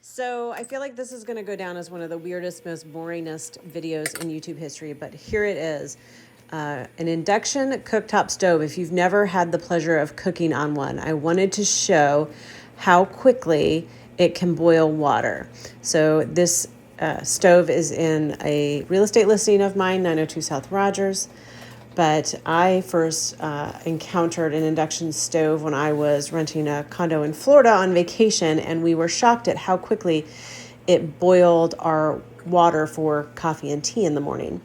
So I feel like this is going to go down as one of the weirdest, most boringest videos in YouTube history, but here it is. An induction cooktop stove. If you've never had the pleasure of cooking on one, I wanted to show how quickly it can boil water. So this stove is in a real estate listing of mine, 902 South Rogers. But I first encountered an induction stove when I was renting a condo in Florida on vacation, and we were shocked at how quickly it boiled our water for coffee and tea in the morning.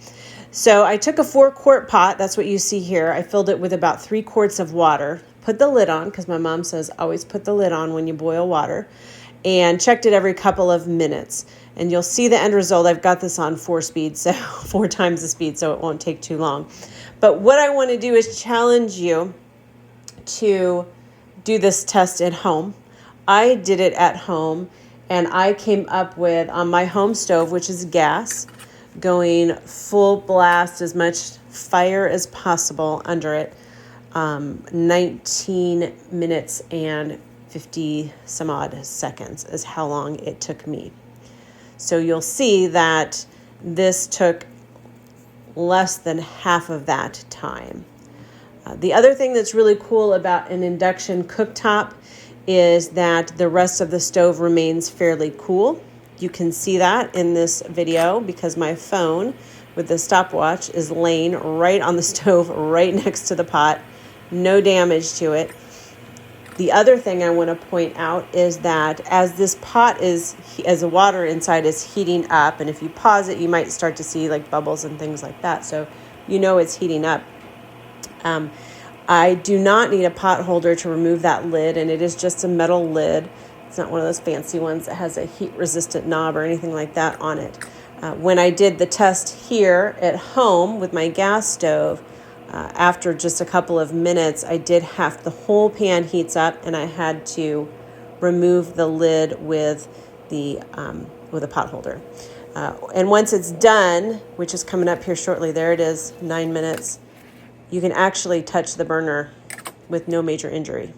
So I took a 4-quart pot, that's what you see here. I filled it with about 3 quarts of water, put the lid on, because my mom says always put the lid on when you boil water, and checked it every couple of minutes. And you'll see the end result. I've got this on 4 speed, so 4 times the speed, so it won't take too long. But what I want to do is challenge you to do this test at home. I did it at home, and I came up with, on my home stove, which is gas, going full blast, as much fire as possible under it, 19 minutes and 50 some odd seconds is how long it took me. So you'll see that this took less than half of that time. The other thing that's really cool about an induction cooktop is that the rest of the stove remains fairly cool. You can see that in this video because my phone with the stopwatch is laying right on the stove, right next to the pot. No damage to it. The other thing I want to point out is that as this pot as the water inside is heating up, and if you pause it, you might start to see like bubbles and things like that. So you know it's heating up. I do not need a pot holder to remove that lid, and it is just a metal lid. It's not one of those fancy ones that has a heat-resistant knob or anything like that on it. When I did the test here at home with my gas stove, after just a couple of minutes, I did have the whole pan heats up, and I had to remove the lid with a pot holder. And once it's done, which is coming up here shortly, there it is, 9 minutes, you can actually touch the burner with no major injury.